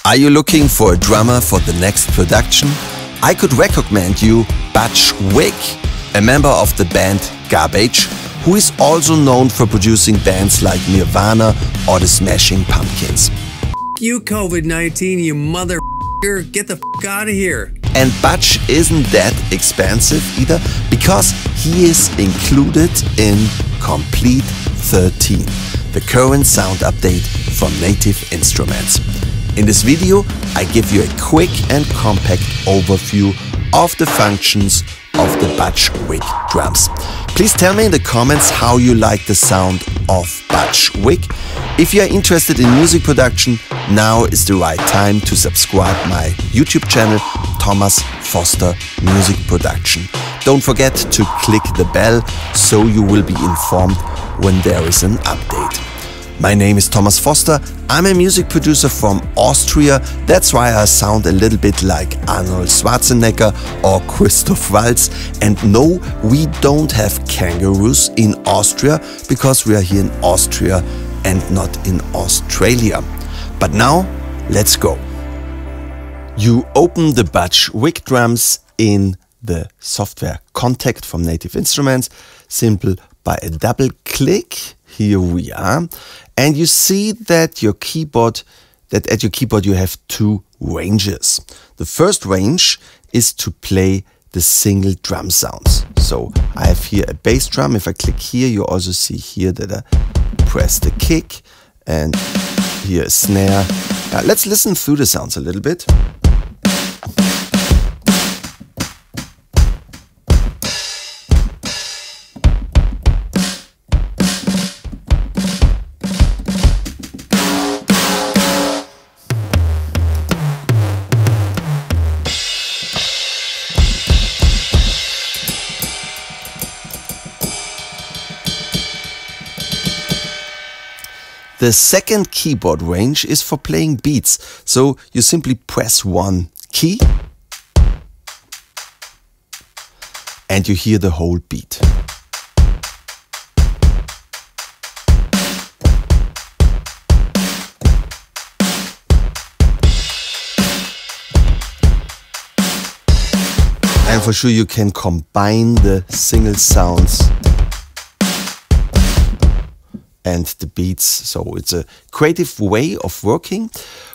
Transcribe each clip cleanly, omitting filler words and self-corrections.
Are you looking for a drummer for the next production? I could recommend you Butch Vig, a member of the band Cubase, who is also known for producing bands like Nirvana or the Smashing Pumpkins. You COVID-19, you mother get the out of here. And Butch isn't that expensive either, because he is included in Komplete 13, the current sound update from Native Instruments. In this video, I give you a quick and compact overview of the functions of the Butch Vig drums. Please tell me in the comments how you like the sound of Butch Vig. If you are interested in music production, now is the right time to subscribe my YouTube channel, Thomas Foster Music Production. Don't forget to click the bell so you will be informed when there is an update. My name is Thomas Foster. I'm a music producer from Austria. That's why I sound a little bit like Arnold Schwarzenegger or Christoph Waltz. And no, we don't have kangaroos in Austria because we are here in Austria and not in Australia. But now, let's go. You open the Butch Vig drums in the software Contact from Native Instruments, simple by a double click. Here we are, and you see that at your keyboard you have two ranges. The first range is to play the single drum sounds. So I have here a bass drum. If I click here, you also see here that I press the kick, and here a snare. Let's listen through the sounds a little bit. The second keyboard range is for playing beats, so you simply press one key and you hear the whole beat. And for sure you can combine the single sounds and the beats, so it's a creative way of working.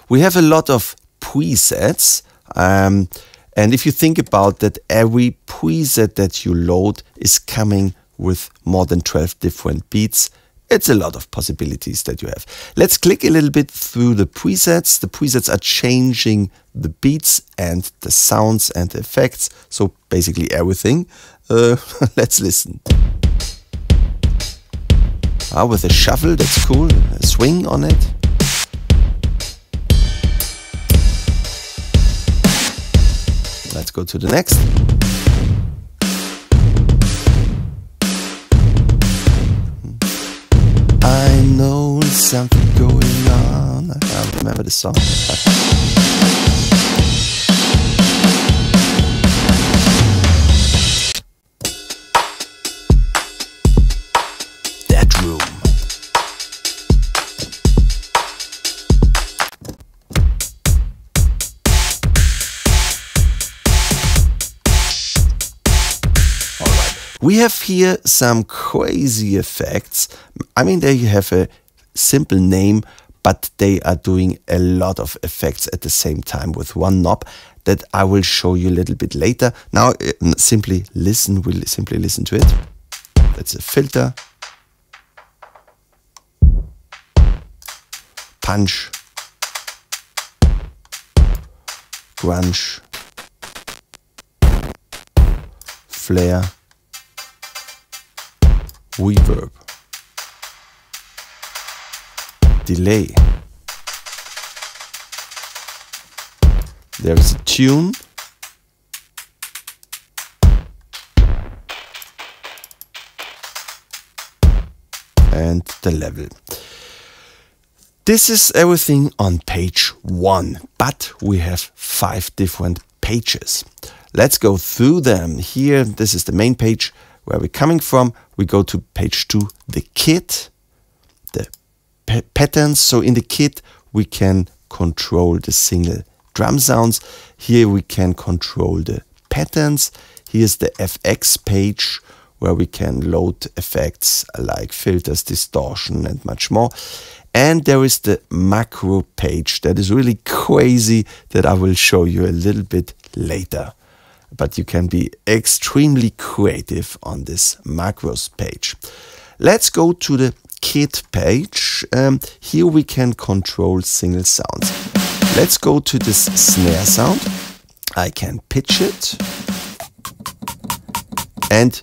We have a lot of presets, and if you think about that, every preset that you load is coming with more than 12 different beats. It's a lot of possibilities that you have. Let's click a little bit through the presets. The presets are changing the beats and the sounds and the effects, so basically everything. Let's listen. With a shuffle, that's cool, a swing on it. Let's go to the next. I know something going on. I can't remember the song. Room. Alright, we have here some crazy effects. I mean, they have a simple name, but they are doing a lot of effects at the same time with one knob that I will show you a little bit later. Now, simply listen. We'll simply listen to it. That's a filter. Punch, grunge, flare, reverb, delay. There is a tune, and the level. This is everything on page 1, but we have 5 different pages. Let's go through them. Here, this is the main page where we're coming from. We go to page 2, the kit, the patterns. So in the kit, we can control the single drum sounds. Here we can control the patterns. Here's the FX page where we can load effects like filters, distortion and much more. And there is the macro page that is really crazy that I will show you a little bit later. But you can be extremely creative on this macros page. Let's go to the kit page. Here we can control single sounds. Let's go to this snare sound. I can pitch it. And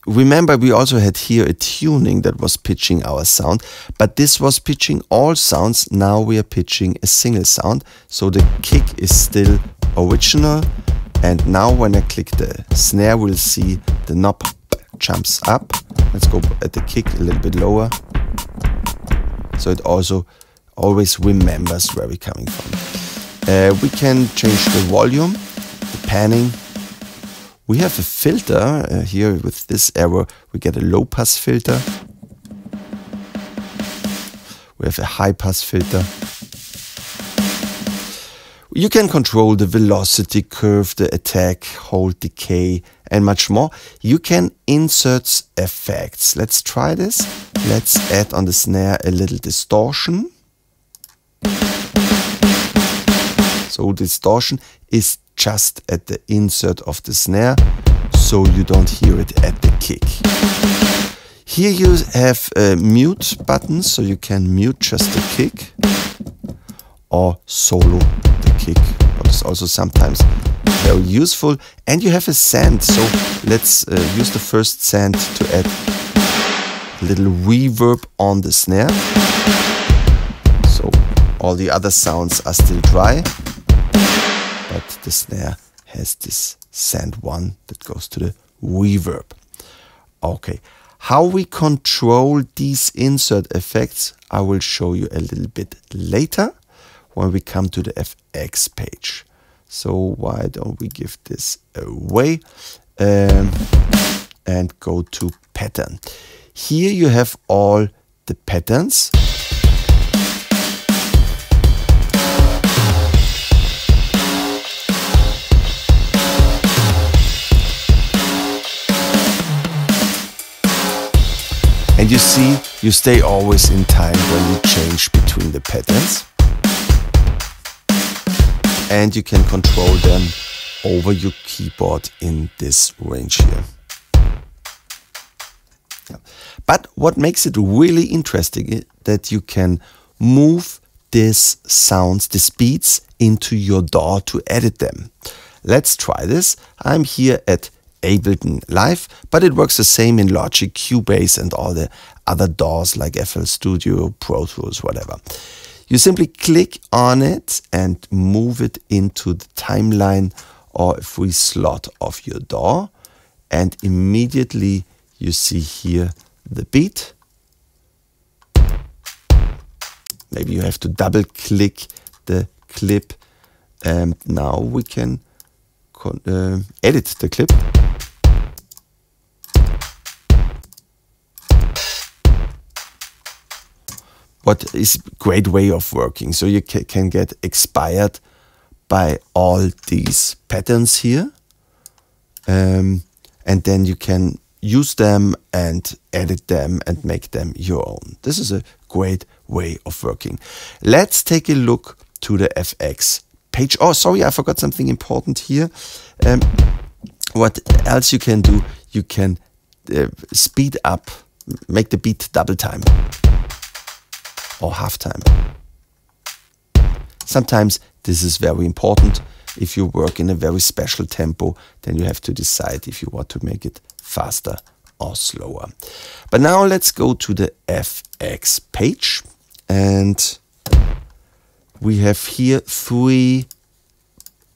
remember, we also had here a tuning that was pitching our sound, but this was pitching all sounds. Now we are pitching a single sound. So the kick is still original. And now when I click the snare, we'll see the knob jumps up. Let's go at the kick a little bit lower. So it also always remembers where we're coming from. We can change the volume, the panning. We have a filter here with this arrow. We get a low pass filter. We have a high pass filter. You can control the velocity curve, the attack, hold, decay, and much more. You can insert effects. Let's try this. Let's add on the snare a little distortion. So distortion is just at the insert of the snare, so you don't hear it at the kick. Here you have mute buttons, so you can mute just the kick or solo the kick, but it's also sometimes very useful. And you have a send, so let's use the first send to add a little reverb on the snare. So all the other sounds are still dry, but the snare has this send one that goes to the reverb. Okay, how we control these insert effects, I will show you a little bit later when we come to the FX page. So why don't we give this away and go to pattern. Here you have all the patterns. And you see, you stay always in time when you change between the patterns. And you can control them over your keyboard in this range here. Yeah. But what makes it really interesting is that you can move these sounds, these beats into your DAW to edit them. Let's try this. I'm here at Ableton Live, but it works the same in Logic, Cubase and all the other DAWs like FL Studio, Pro Tools, whatever. You simply click on it and move it into the timeline or a free slot of your DAW, and immediately you see here the beat. Maybe you have to double click the clip, and now we can edit the clip. What is a great way of working. So you can get inspired by all these patterns here. And then you can use them and edit them and make them your own. This is a great way of working. Let's take a look to the FX page. Oh, sorry, I forgot something important here. What else you can do? You can speed up, make the beat double time or half time. Sometimes this is very important. If you work in a very special tempo, then you have to decide if you want to make it faster or slower. But now let's go to the FX page, and we have here 3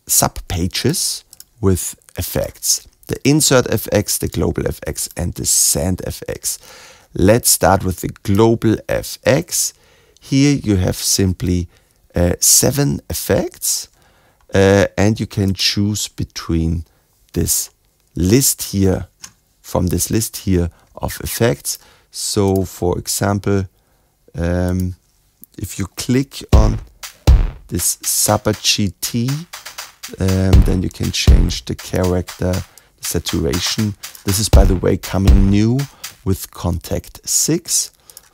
sub-pages with effects. The insert FX, the global FX, and the send FX. Let's start with the global FX. Here you have simply 7 effects, and you can choose between this list here, from this list here of effects. So for example, if you click on this subGT. Then you can change the character, the saturation. This is, by the way, coming new with Contact 6,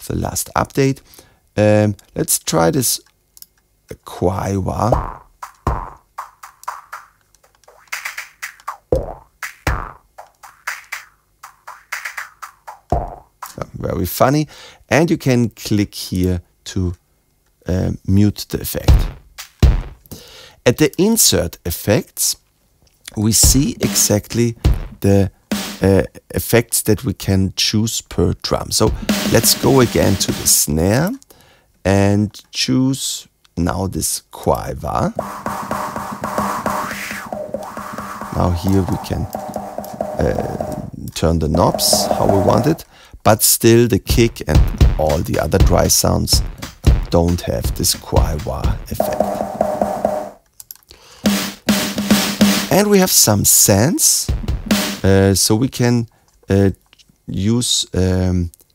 the last update. Let's try this quiver. Very funny. And you can click here to mute the effect. At the insert effects, we see exactly the effects that we can choose per drum. So let's go again to the snare and choose now this quiver. Now here we can turn the knobs how we want it, but still the kick and all the other dry sounds don't have this quiver effect. And we have some sends, so we can use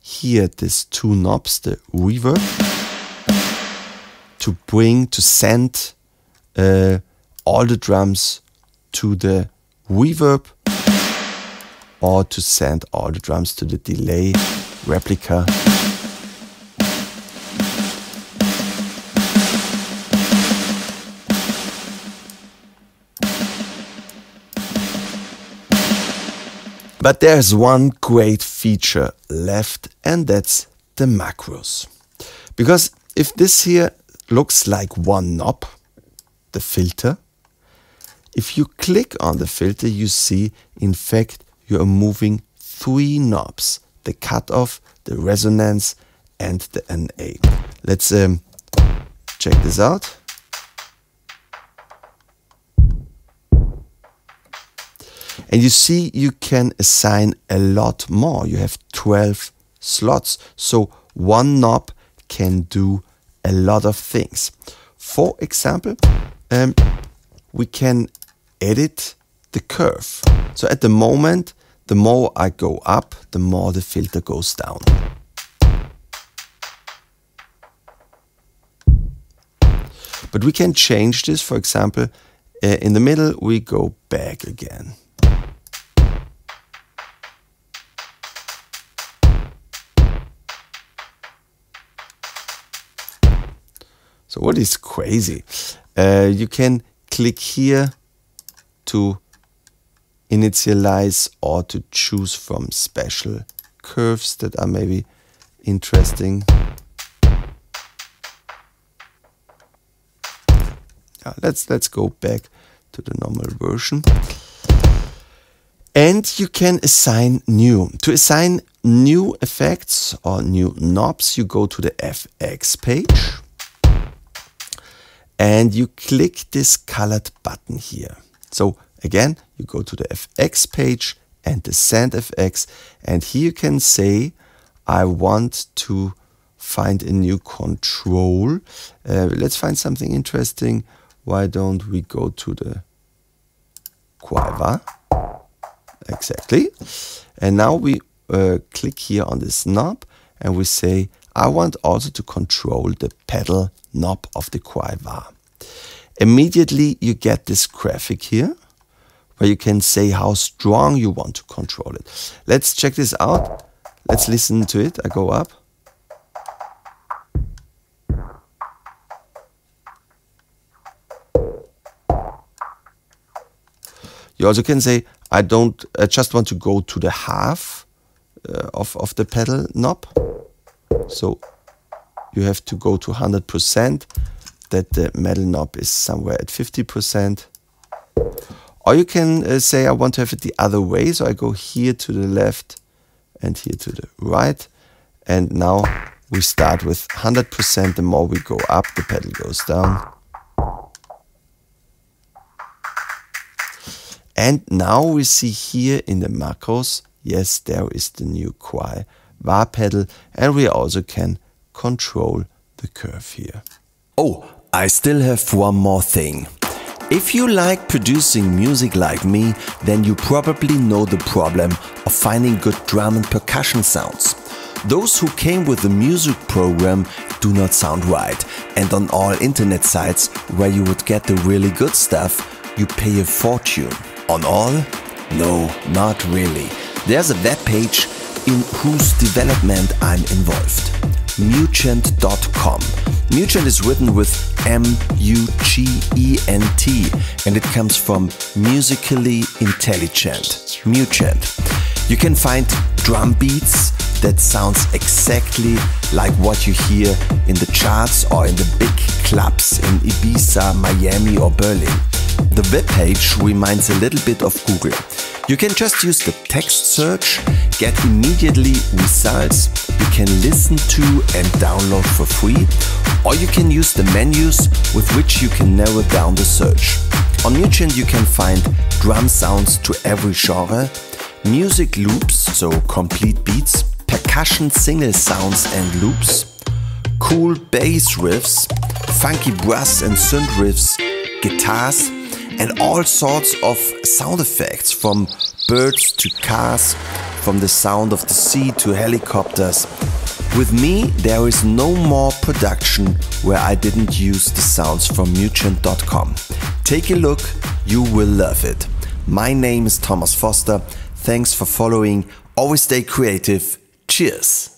here these two knobs, the reverb, to send all the drums to the reverb, or to send all the drums to the delay replica. But there's one great feature left, and that's the macros. Because if this here looks like one knob, the filter, if you click on the filter, you see, in fact, you are moving 3 knobs: the cutoff, the resonance, and the NA. Let's check this out. And you see, you can assign a lot more. You have 12 slots. So one knob can do a lot of things. For example, we can edit the curve. So at the moment, the more I go up, the more the filter goes down. But we can change this. For example, in the middle, we go back again. So what is crazy? You can click here to initialize or to choose from special curves that are maybe interesting. Let's go back to the normal version. And you can assign new. To assign new effects or new knobs, you go to the FX page. And you click this colored button here. So again, you go to the FX page and the Send FX, and here you can say, I want to find a new control. Let's find something interesting. Why don't we go to the quiver? Exactly. And now we click here on this knob and we say, I want also to control the pedal knob of the quiver. Immediately you get this graphic here where you can say how strong you want to control it. Let's check this out. Let's listen to it. I go up. You also can say, I just want to go to the half of the pedal knob. So you have to go to 100%, that the metal knob is somewhere at 50%. Or you can say, I want to have it the other way. So I go here to the left and here to the right. And now we start with 100%. The more we go up, the pedal goes down. And now we see here in the macros, yes, there is the new quiver pedal, and we also can control the curve here. Oh, I still have one more thing. If you like producing music like me, then you probably know the problem of finding good drum and percussion sounds. Those who came with the music program do not sound right. And on all internet sites where you would get the really good stuff, you pay a fortune. On all? No, not really. There's a webpage in whose development I'm involved. MUGENT.com. MUGENT is written with M-U-G-E-N-T and it comes from musically intelligent. MUGENT. You can find drum beats that sounds exactly like what you hear in the charts or in the big clubs in Ibiza, Miami or Berlin. The webpage reminds a little bit of Google. You can just use the text search, get immediately results you can listen to and download for free, or you can use the menus with which you can narrow down the search. On MUGENT you can find drum sounds to every genre, music loops, so complete beats, percussion single sounds and loops, cool bass riffs, funky brass and synth riffs, guitars, and all sorts of sound effects, from birds to cars, from the sound of the sea to helicopters. With me, there is no more production where I didn't use the sounds from MUGENT.com. Take a look, you will love it. My name is Thomas Foster. Thanks for following. Always stay creative. Cheers.